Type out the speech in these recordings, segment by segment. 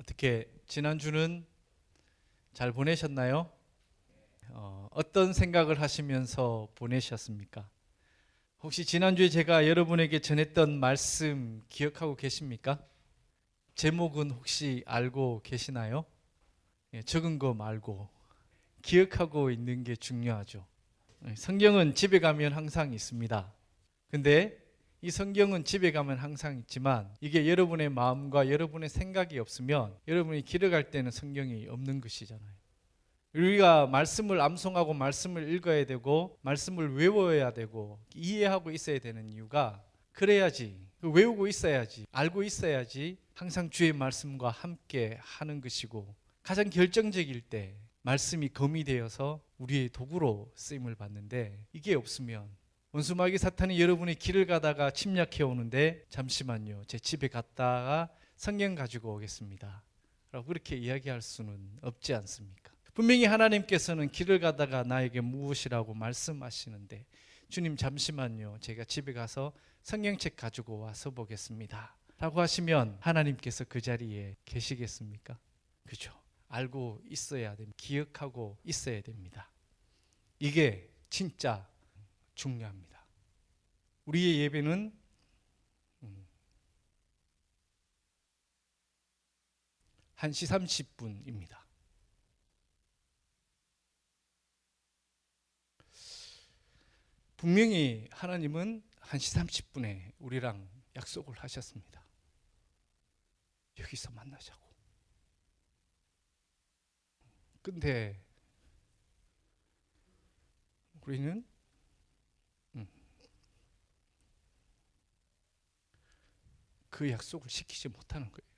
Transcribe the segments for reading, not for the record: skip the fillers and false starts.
어떻게 지난주는 잘 보내셨나요? 어떤 생각을 하시면서 보내셨습니까? 혹시 지난주에 제가 여러분에게 전했던 말씀 기억하고 계십니까? 제목은 혹시 알고 계시나요? 적은 거 말고 기억하고 있는 게 중요하죠. 성경은 집에 가면 항상 있습니다. 근데 이 성경은 집에 가면 항상 있지만 이게 여러분의 마음과 여러분의 생각이 없으면 여러분이 길어갈 때는 성경이 없는 것이잖아요. 우리가 말씀을 암송하고 말씀을 읽어야 되고 말씀을 외워야 되고 이해하고 있어야 되는 이유가 그래야지, 외우고 있어야지, 알고 있어야지 항상 주의 말씀과 함께 하는 것이고 가장 결정적일 때 말씀이 검이 되어서 우리의 도구로 쓰임을 받는데 이게 없으면 원수마귀 사탄이 여러분이 길을 가다가 침략해 오는데 잠시만요, 제 집에 갔다가 성경 가지고 오겠습니다 라고 그렇게 이야기할 수는 없지 않습니까? 분명히 하나님께서는 길을 가다가 나에게 무엇이라고 말씀하시는데 주님 잠시만요, 제가 집에 가서 성경책 가지고 와서 보겠습니다 라고 하시면 하나님께서 그 자리에 계시겠습니까? 그죠? 알고 있어야 됩니다. 기억하고 있어야 됩니다. 이게 진짜 중요합니다. 우리의 예배는 1시 30분입니다. 분명히 하나님은 1시 30분에 우리랑 약속을 하셨습니다. 여기서 만나자고. 근데 우리는 그 약속을 지키지 못하는 거예요.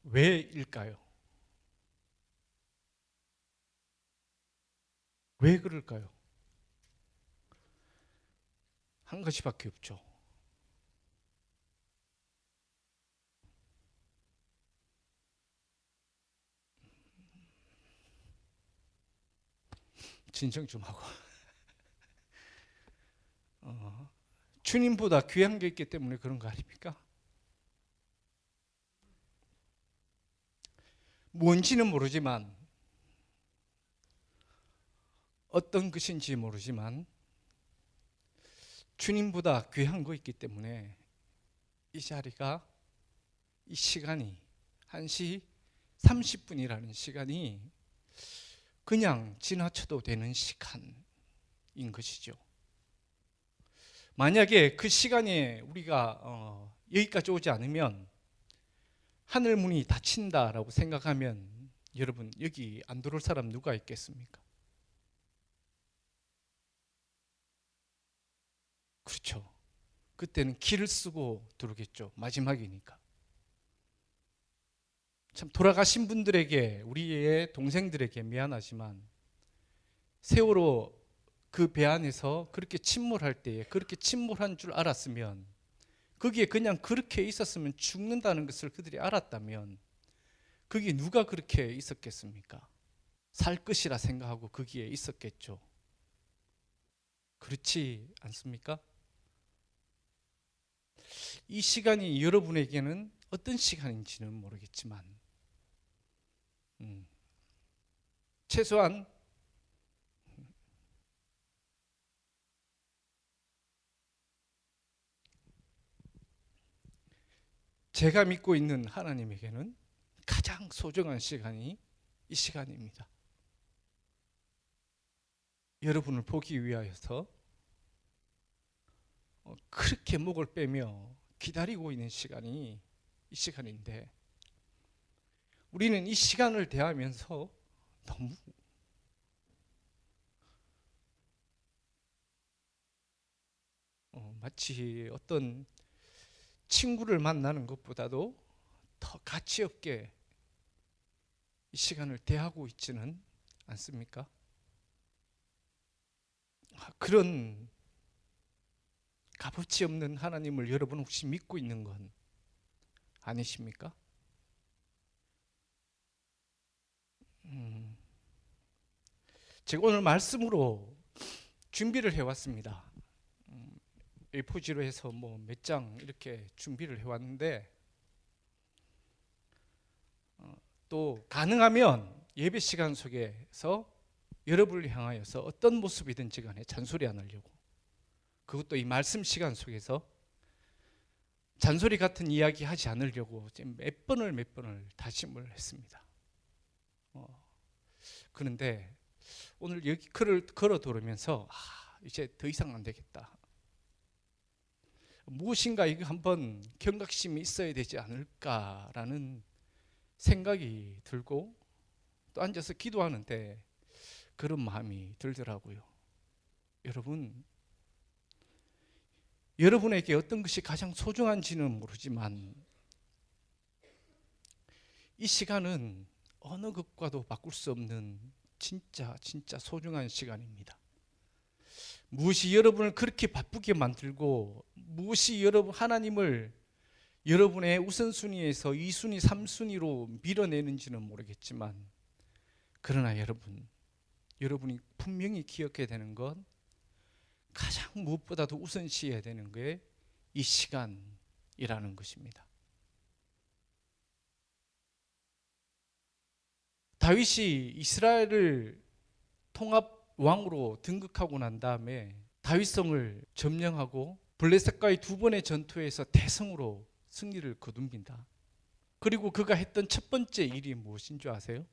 왜일까요? 왜 그럴까요? 한 가지밖에 없죠. 진정 좀 하고. 주님보다 귀한 게 있기 때문에 그런 거 아닙니까? 뭔지는 모르지만 어떤 것인지 모르지만 주님보다 귀한 거 있기 때문에 이 자리가, 이 시간이 1시 30분이라는 시간이 그냥 지나쳐도 되는 시간인 것이죠. 만약에 그 시간에 우리가 여기까지 오지 않으면 하늘 문이 닫힌다라고 생각하면 여러분 여기 안 들어올 사람 누가 있겠습니까? 그렇죠. 그때는 길을 쓰고 들어오겠죠. 마지막이니까. 참 돌아가신 분들에게, 우리의 동생들에게 미안하지만 세월호 그 배 안에서 그렇게 침몰할 때에 그렇게 침몰한 줄 알았으면, 거기에 그냥 그렇게 있었으면 죽는다는 것을 그들이 알았다면 거기에 누가 그렇게 있었겠습니까? 살 것이라 생각하고 거기에 있었겠죠. 그렇지 않습니까? 이 시간이 여러분에게는 어떤 시간인지는 모르겠지만 최소한 제가 믿고 있는 하나님에게는 가장 소중한 시간이 이 시간입니다. 여러분을 보기 위하여서 그렇게 목을 빼며 기다리고 있는 시간이 이 시간인데 우리는 이 시간을 대하면서 너무 마치 어떤 친구를 만나는 것보다도 더 가치 없게 이 시간을 대하고 있지는 않습니까? 그런 값어치 없는 하나님을 여러분 혹시 믿고 있는 건 아니십니까? 제가 오늘 말씀으로 준비를 해왔습니다. A4지로 해서 몇 장 이렇게 준비를 해왔는데 또 가능하면 예배 시간 속에서 여러분을 향하여서 어떤 모습이든지 간에 잔소리 안 하려고, 그것도 이 말씀 시간 속에서 잔소리 같은 이야기 하지 않으려고 지금 몇 번을 다짐을 했습니다. 그런데 오늘 여기 글을 걸어 들으면서 이제 더 이상 안 되겠다. 무엇인가 이거 한번 경각심이 있어야 되지 않을까라는 생각이 들고 또 앉아서 기도하는데 그런 마음이 들더라고요. 여러분에게 어떤 것이 가장 소중한지는 모르지만 이 시간은 어느 것과도 바꿀 수 없는 진짜 소중한 시간입니다. 무엇이 여러분을 그렇게 바쁘게 만들고 무엇이 하나님을 여러분의 우선순위에서 2순위, 3순위로 밀어내는지는 모르겠지만 그러나 여러분이 분명히 기억해야 되는 건 가장 무엇보다도 우선시해야 되는 게 이 시간이라는 것입니다. 다윗이 이스라엘을 통합 왕으로 등극하고 난 다음에 다윗성을 점령하고 블레셋과의 두 번의 전투에서 대성으로 승리를 거둡니다. 그리고 그가 했던 첫 번째 일이 무엇인 줄 아세요?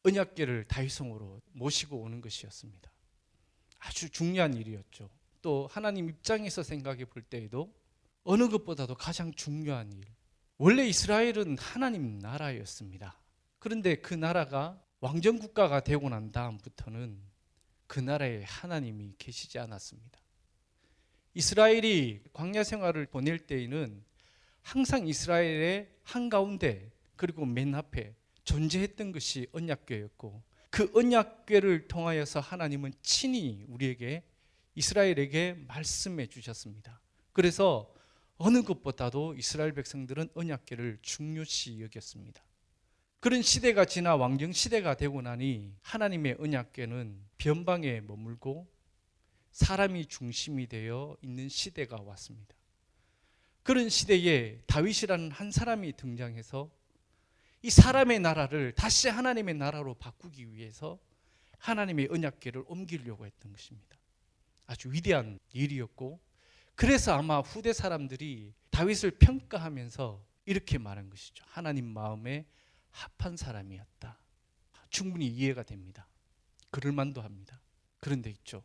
언약궤를 다윗성으로 모시고 오는 것이었습니다. 아주 중요한 일이었죠. 또 하나님 입장에서 생각해 볼 때에도 어느 것보다도 가장 중요한 일. 원래 이스라엘은 하나님 나라였습니다. 그런데 그 나라가 왕정국가가 되고 난 다음부터는 그 나라에 하나님이 계시지 않았습니다. 이스라엘이 광야 생활을 보낼 때에는 항상 이스라엘의 한가운데 그리고 맨 앞에 존재했던 것이 언약궤였고 그 언약궤를 통하여서 하나님은 친히 우리에게 이스라엘에게 말씀해 주셨습니다. 그래서 어느 것보다도 이스라엘 백성들은 언약궤를 중요시 여겼습니다. 그런 시대가 지나 왕정 시대가 되고 나니 하나님의 언약궤는 변방에 머물고 사람이 중심이 되어 있는 시대가 왔습니다. 그런 시대에 다윗이라는 한 사람이 등장해서 이 사람의 나라를 다시 하나님의 나라로 바꾸기 위해서 하나님의 언약궤를 옮기려고 했던 것입니다. 아주 위대한 일이었고 그래서 아마 후대 사람들이 다윗을 평가하면서 이렇게 말한 것이죠. 하나님 마음에 합한 사람이었다. 충분히 이해가 됩니다. 그럴 만도 합니다. 그런데 있죠.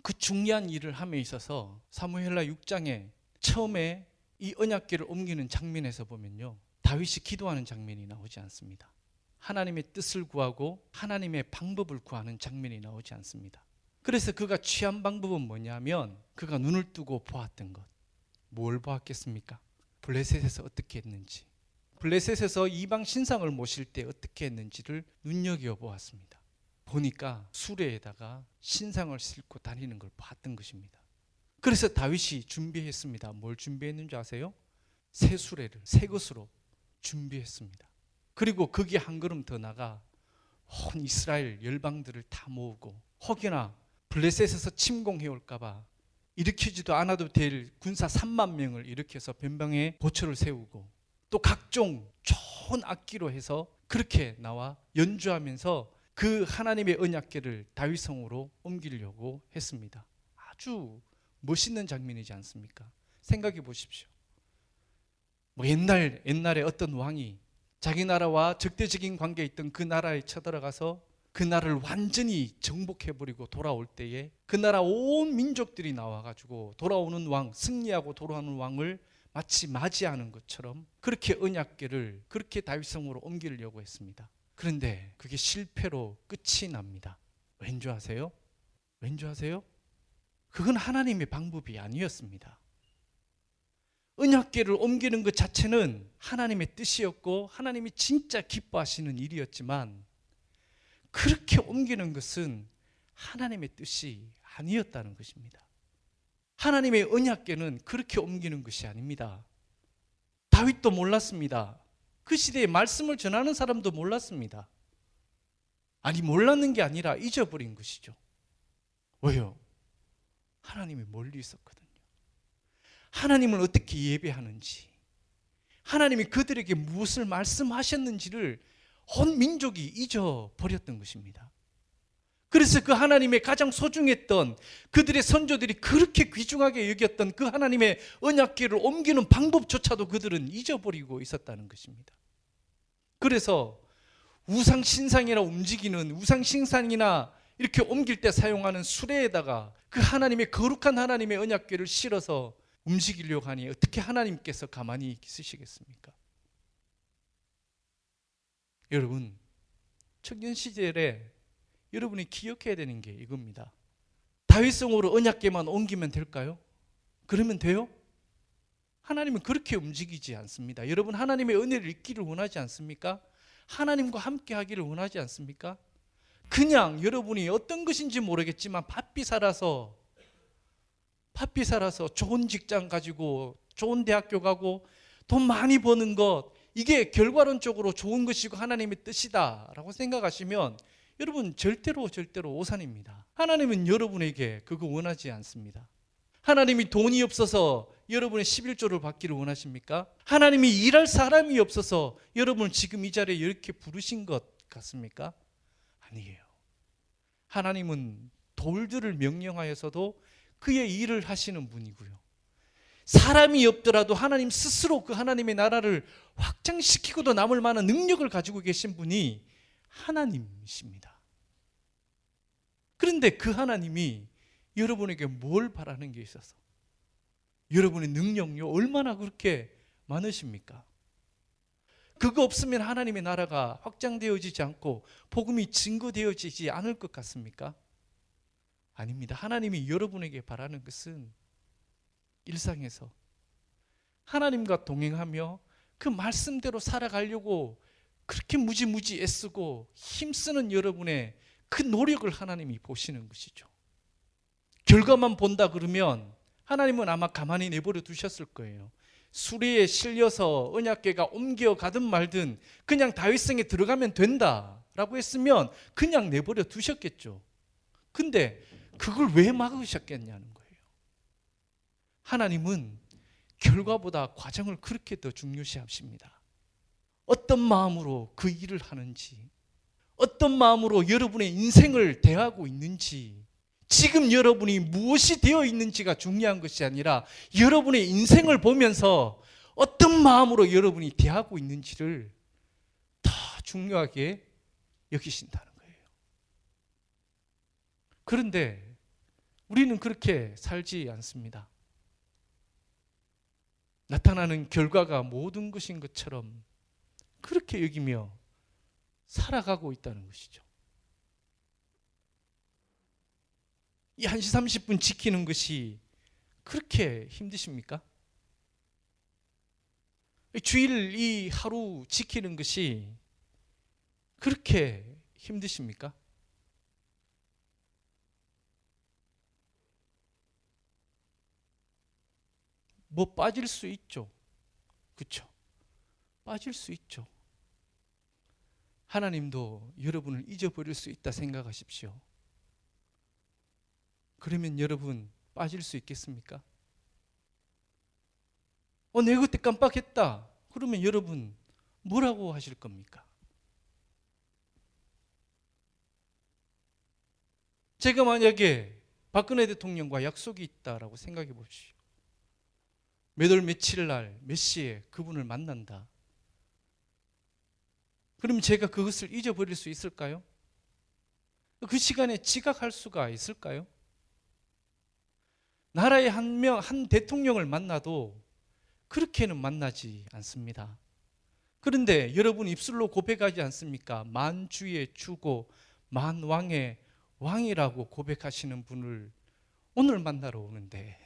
그 중요한 일을 함에 있어서 사무엘하 6장에 처음에 이 언약궤를 옮기는 장면에서 보면요. 다윗이 기도하는 장면이 나오지 않습니다. 하나님의 뜻을 구하고 하나님의 방법을 구하는 장면이 나오지 않습니다. 그래서 그가 취한 방법은 뭐냐면 그가 눈을 뜨고 보았던 것. 뭘 보았겠습니까? 블레셋에서 어떻게 했는지, 블레셋에서 이방 신상을 모실 때 어떻게 했는지를 눈여겨보았습니다. 보니까 수레에다가 신상을 싣고 다니는 걸 봤던 것입니다. 그래서 다윗이 준비했습니다. 뭘 준비했는지 아세요? 새 수레를 새 것으로 준비했습니다. 그리고 거기에 한 걸음 더 나가 온 이스라엘 열방들을 다 모으고 혹여나 블레셋에서 침공해 올까봐 일으키지도 않아도 될 군사 3만 명을 일으켜서 변방에 보초를 세우고 또 각종 좋은 악기로 해서 그렇게 나와 연주하면서 그 하나님의 언약궤를 다윗성으로 옮기려고 했습니다. 아주 멋있는 장면이지 않습니까? 생각해 보십시오. 옛날에 어떤 왕이 자기 나라와 적대적인 관계에 있던 그 나라에 쳐들어가서 그 나라를 완전히 정복해버리고 돌아올 때에 그 나라 온 민족들이 나와가지고 돌아오는 왕, 승리하고 돌아오는 왕을 마치 맞이하는 것처럼 그렇게 언약궤를 그렇게 다윗성으로 옮기려고 했습니다. 그런데 그게 실패로 끝이 납니다. 왠지 아세요? 그건 하나님의 방법이 아니었습니다. 언약궤를 옮기는 것 자체는 하나님의 뜻이었고 하나님이 진짜 기뻐하시는 일이었지만 그렇게 옮기는 것은 하나님의 뜻이 아니었다는 것입니다. 하나님의 언약궤는 그렇게 옮기는 것이 아닙니다. 다윗도 몰랐습니다. 그 시대에 말씀을 전하는 사람도 몰랐습니다. 아니 몰랐는 게 아니라 잊어버린 것이죠. 왜요? 하나님이 멀리 있었거든요. 하나님을 어떻게 예배하는지, 하나님이 그들에게 무엇을 말씀하셨는지를 온 민족이 잊어버렸던 것입니다. 그래서 그 하나님의 가장 소중했던 그들의 선조들이 그렇게 귀중하게 여겼던 그 하나님의 언약궤를 옮기는 방법조차도 그들은 잊어버리고 있었다는 것입니다. 그래서 우상신상이나 움직이는 우상신상이나 이렇게 옮길 때 사용하는 수레에다가 그 하나님의 거룩한 하나님의 언약궤를 실어서 움직이려고 하니 어떻게 하나님께서 가만히 있으시겠습니까? 여러분, 청년 시절에 여러분이 기억해야 되는 게 이겁니다. 다윗성으로 언약궤만 옮기면 될까요? 그러면 돼요? 하나님은 그렇게 움직이지 않습니다. 여러분, 하나님의 은혜를 잊기를 원하지 않습니까? 하나님과 함께 하기를 원하지 않습니까? 그냥 여러분이 어떤 것인지 모르겠지만 바삐 살아서 좋은 직장 가지고 좋은 대학교 가고 돈 많이 버는 것, 이게 결과론적으로 좋은 것이고 하나님의 뜻이다라고 생각하시면 여러분 절대로 오산입니다. 하나님은 여러분에게 그거 원하지 않습니다. 하나님이 돈이 없어서 여러분의 11조를 받기를 원하십니까? 하나님이 일할 사람이 없어서 여러분을 지금 이 자리에 이렇게 부르신 것 같습니까? 아니에요. 하나님은 돌들을 명령하여서도 그의 일을 하시는 분이고요. 사람이 없더라도 하나님 스스로 그 하나님의 나라를 확장시키고도 남을 만한 능력을 가지고 계신 분이 하나님이십니다. 그런데 그 하나님이 여러분에게 뭘 바라는 게 있어서 여러분의 능력요 얼마나 그렇게 많으십니까? 그거 없으면 하나님의 나라가 확장되어지지 않고 복음이 증거되어지지 않을 것 같습니까? 아닙니다. 하나님이 여러분에게 바라는 것은 일상에서 하나님과 동행하며 그 말씀대로 살아가려고 그렇게 무지무지 애쓰고 힘쓰는 여러분의 그 노력을 하나님이 보시는 것이죠. 결과만 본다 그러면 하나님은 아마 가만히 내버려 두셨을 거예요. 수레에 실려서 언약궤가 옮겨가든 말든 그냥 다윗성에 들어가면 된다라고 했으면 그냥 내버려 두셨겠죠. 근데 그걸 왜 막으셨겠냐는 거예요. 하나님은 결과보다 과정을 그렇게 더 중요시하십니다. 어떤 마음으로 그 일을 하는지, 어떤 마음으로 여러분의 인생을 대하고 있는지, 지금 여러분이 무엇이 되어 있는지가 중요한 것이 아니라 여러분의 인생을 보면서 어떤 마음으로 여러분이 대하고 있는지를 더 중요하게 여기신다는 거예요. 그런데 우리는 그렇게 살지 않습니다. 나타나는 결과가 모든 것인 것처럼 그렇게 여기며 살아가고 있다는 것이죠. 이 1시 30분 지키는 것이 그렇게 힘드십니까? 주일 이 하루 지키는 것이 그렇게 힘드십니까? 뭐 빠질 수 있죠. 그렇죠? 빠질 수 있죠. 하나님도 여러분을 잊어버릴 수 있다 생각하십시오. 그러면 여러분 빠질 수 있겠습니까? 내가 그때 깜빡했다. 그러면 여러분 뭐라고 하실 겁니까? 제가 만약에 박근혜 대통령과 약속이 있다라고 생각해 보십시오. 몇 월 며칠 날 몇 시에 그분을 만난다. 그럼 제가 그것을 잊어버릴 수 있을까요? 그 시간에 지각할 수가 있을까요? 나라의 한 대통령을 만나도 그렇게는 만나지 않습니다. 그런데 여러분 입술로 고백하지 않습니까? 만주의 주고 만왕의 왕이라고 고백하시는 분을 오늘 만나러 오는데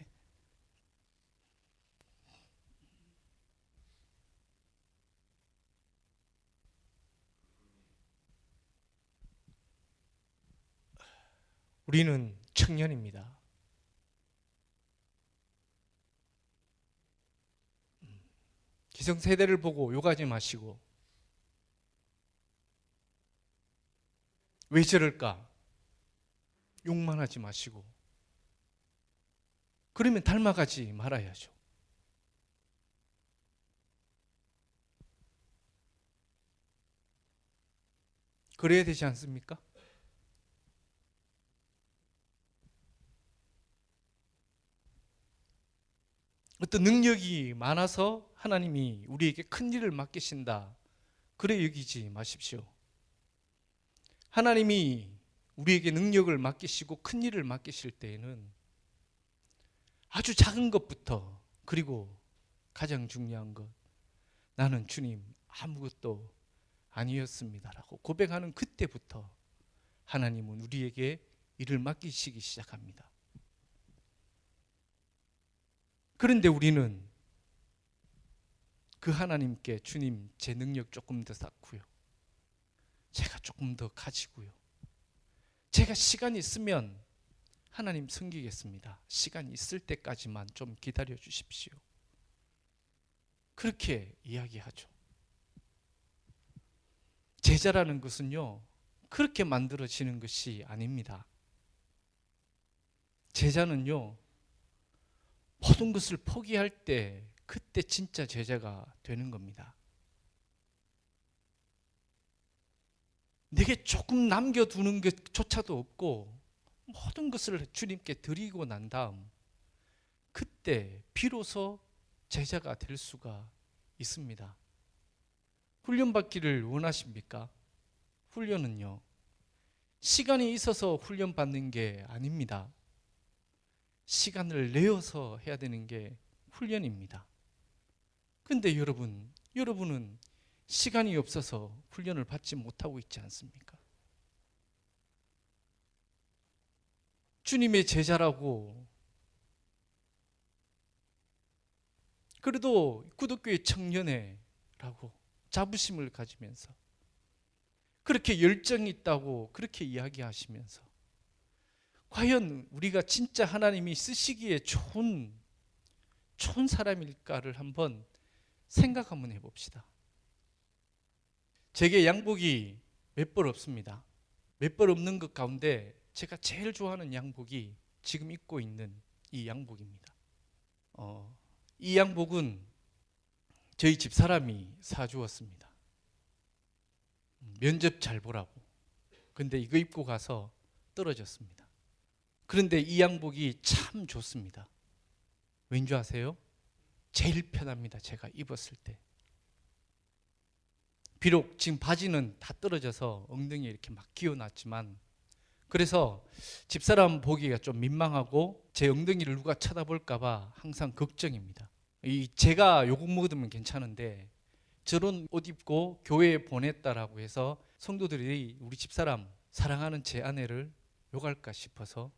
우리는 청년입니다. 기성세대를 보고 욕하지 마시고 왜 저럴까? 욕만 하지 마시고 그러면 닮아가지 말아야죠. 그래야 되지 않습니까? 어떤 능력이 많아서 하나님이 우리에게 큰 일을 맡기신다, 그래 여기지 마십시오. 하나님이 우리에게 능력을 맡기시고 큰 일을 맡기실 때에는 아주 작은 것부터, 그리고 가장 중요한 것, 나는 주님 아무것도 아니었습니다라고 고백하는 그때부터 하나님은 우리에게 일을 맡기시기 시작합니다. 그런데 우리는 그 하나님께 주님 제 능력 조금 더 쌓고요, 제가 조금 더 가지고요, 제가 시간이 있으면 하나님 섬기겠습니다, 시간이 있을 때까지만 좀 기다려 주십시오, 그렇게 이야기하죠. 제자라는 것은요, 그렇게 만들어지는 것이 아닙니다. 제자는요, 모든 것을 포기할 때 그때 진짜 제자가 되는 겁니다. 내게 조금 남겨두는 것조차도 없고 모든 것을 주님께 드리고 난 다음 그때 비로소 제자가 될 수가 있습니다. 훈련받기를 원하십니까? 훈련은요, 시간이 있어서 훈련받는 게 아닙니다. 시간을 내어서 해야 되는 게 훈련입니다. 근데 여러분은 시간이 없어서 훈련을 받지 못하고 있지 않습니까? 주님의 제자라고, 그래도 구독교회 청년회라고 자부심을 가지면서 그렇게 열정이 있다고 그렇게 이야기하시면서 과연 우리가 진짜 하나님이 쓰시기에 좋은 사람일까를 한번 생각 한번 해봅시다. 제게 양복이 몇 벌 없습니다. 몇 벌 없는 것 가운데 제가 제일 좋아하는 양복이 지금 입고 있는 이 양복입니다. 이 양복은 저희 집사람이 사주었습니다. 면접 잘 보라고. 근데 이거 입고 가서 떨어졌습니다. 그런데 이 양복이 참 좋습니다. 왠지 아세요? 제일 편합니다. 제가 입었을 때. 비록 지금 바지는 다 떨어져서 엉덩이에 이렇게 막 끼워놨지만, 그래서 집사람 보기가 좀 민망하고 제 엉덩이를 누가 쳐다볼까봐 항상 걱정입니다. 제가 욕 먹으면 괜찮은데 저런 옷 입고 교회에 보냈다라고 해서 성도들이 우리 집사람, 사랑하는 제 아내를 욕할까 싶어서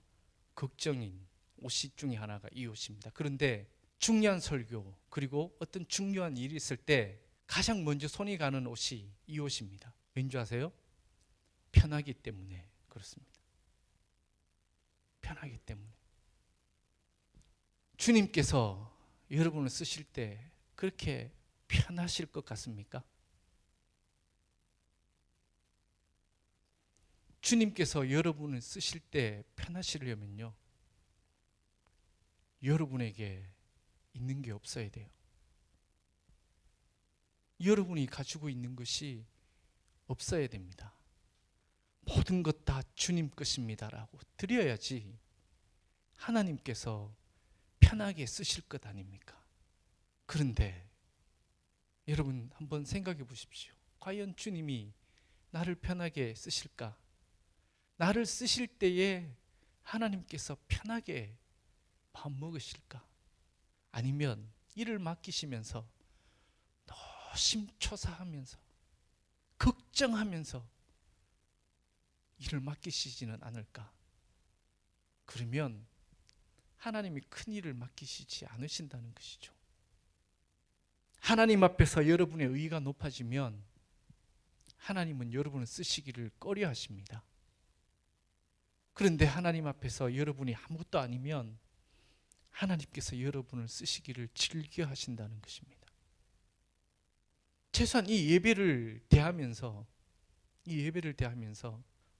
걱정인 옷이 중에 하나가 이 옷입니다. 그런데 중요한 설교, 그리고 어떤 중요한 일이 있을 때 가장 먼저 손이 가는 옷이 이 옷입니다. 왠지 아세요? 편하기 때문에 그렇습니다. 편하기 때문에. 주님께서 여러분을 쓰실 때 그렇게 편하실 것 같습니까? 주님께서 여러분을 쓰실 때 편하시려면요, 여러분에게 있는 게 없어야 돼요. 여러분이 가지고 있는 것이 없어야 됩니다. 모든 것 다 주님 것입니다라고 드려야지 하나님께서 편하게 쓰실 것 아닙니까? 그런데 여러분 한번 생각해 보십시오. 과연 주님이 나를 편하게 쓰실까? 나를 쓰실 때에 하나님께서 편하게 마음 먹으실까? 아니면 일을 맡기시면서 노심초사하면서 걱정하면서 일을 맡기시지는 않을까? 그러면 하나님이 큰 일을 맡기시지 않으신다는 것이죠. 하나님 앞에서 여러분의 의의가 높아지면 하나님은 여러분을 쓰시기를 꺼려 하십니다. 그런데 하나님 앞에서 여러분이 아무것도 아니면 하나님께서 여러분을 쓰시기를 즐겨 하신다는 것입니다. 최소한 이 예배를 대하면서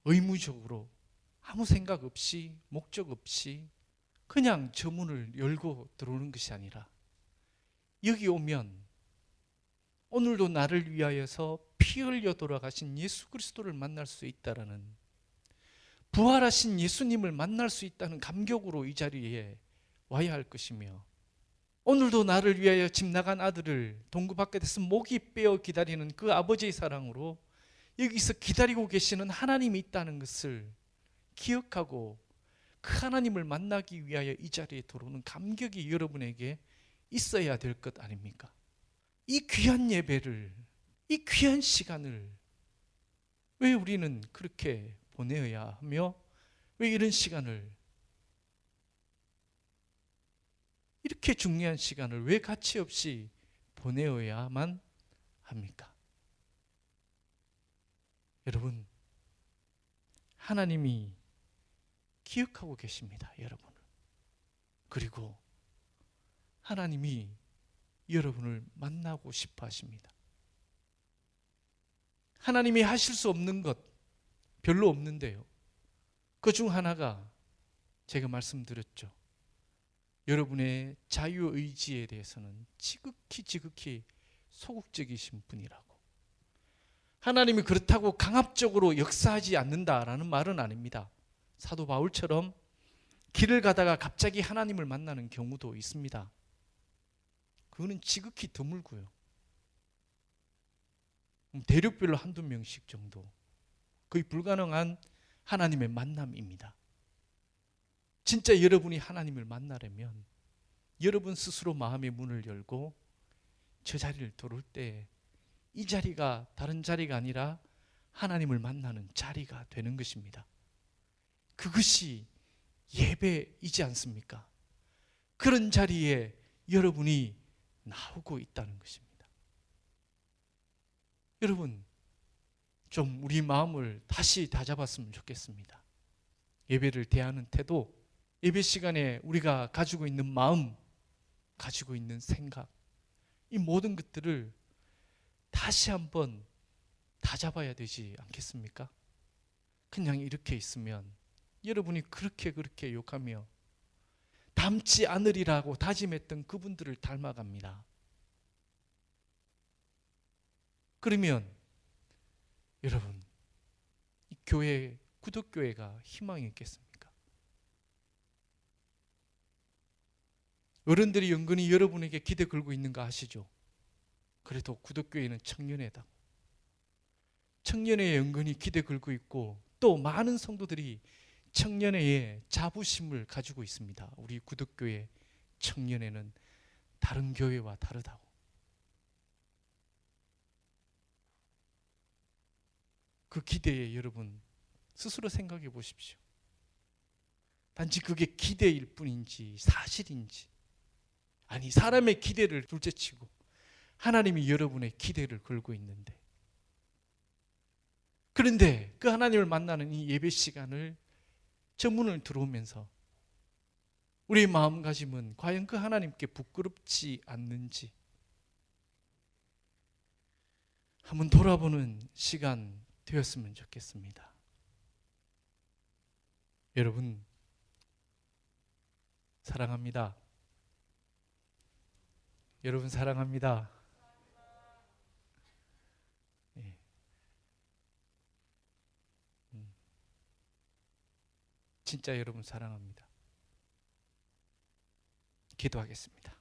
의무적으로 아무 생각 없이 목적 없이 그냥 저 문을 열고 들어오는 것이 아니라 여기 오면 오늘도 나를 위하여서 피 흘려 돌아가신 예수 그리스도를 만날 수 있다라는, 부활하신 예수님을 만날 수 있다는 감격으로 이 자리에 와야 할 것이며, 오늘도 나를 위하여 집 나간 아들을 동구 바깥에서 목이 빼어 기다리는 그 아버지의 사랑으로 여기서 기다리고 계시는 하나님이 있다는 것을 기억하고 그 하나님을 만나기 위하여 이 자리에 들어오는 감격이 여러분에게 있어야 될 것 아닙니까? 이 귀한 예배를, 이 귀한 시간을 왜 우리는 그렇게 보내어야 하며, 왜 이런 시간을, 이렇게 중요한 시간을 왜 가치 없이 보내어야만 합니까? 여러분, 하나님이 기억하고 계십니다, 여러분을. 그리고 하나님이 여러분을 만나고 싶어 하십니다. 하나님이 하실 수 없는 것 별로 없는데요, 그 중 하나가 제가 말씀드렸죠. 여러분의 자유의지에 대해서는 지극히 소극적이신 분이라고. 하나님이 그렇다고 강압적으로 역사하지 않는다라는 말은 아닙니다. 사도 바울처럼 길을 가다가 갑자기 하나님을 만나는 경우도 있습니다. 그거는 지극히 드물고요, 대륙별로 한두 명씩 정도, 거의 불가능한 하나님의 만남입니다. 진짜 여러분이 하나님을 만나려면 여러분 스스로 마음의 문을 열고 저 자리를 들어올 때 이 자리가 다른 자리가 아니라 하나님을 만나는 자리가 되는 것입니다. 그것이 예배이지 않습니까? 그런 자리에 여러분이 나오고 있다는 것입니다. 여러분, 좀 우리 마음을 다시 다잡았으면 좋겠습니다. 예배를 대하는 태도, 예배 시간에 우리가 가지고 있는 마음, 가지고 있는 생각, 이 모든 것들을 다시 한번 다잡아야 되지 않겠습니까? 그냥 이렇게 있으면 여러분이 그렇게 욕하며 닮지 않으리라고 다짐했던 그분들을 닮아갑니다. 그러면 여러분, 이 교회, 구독교회가 희망이 있겠습니까? 어른들이 은근히 여러분에게 기대 걸고 있는 거 아시죠? 그래도 구독교회는 청년회다. 청년회에 은근히 기대 걸고 있고, 또 많은 성도들이 청년회에 자부심을 가지고 있습니다. 우리 구독교회 청년회는 다른 교회와 다르다고. 그 기대에 여러분 스스로 생각해 보십시오. 단지 그게 기대일 뿐인지 사실인지, 아니 사람의 기대를 둘째치고 하나님이 여러분의 기대를 걸고 있는데, 그런데 그 하나님을 만나는 이 예배 시간을 저 문을 들어오면서 우리의 마음가짐은 과연 그 하나님께 부끄럽지 않는지 한번 돌아보는 시간 되었으면 좋겠습니다. 여러분, 사랑합니다. 여러분 사랑합니다. 네. 진짜 여러분 사랑합니다. 기도하겠습니다.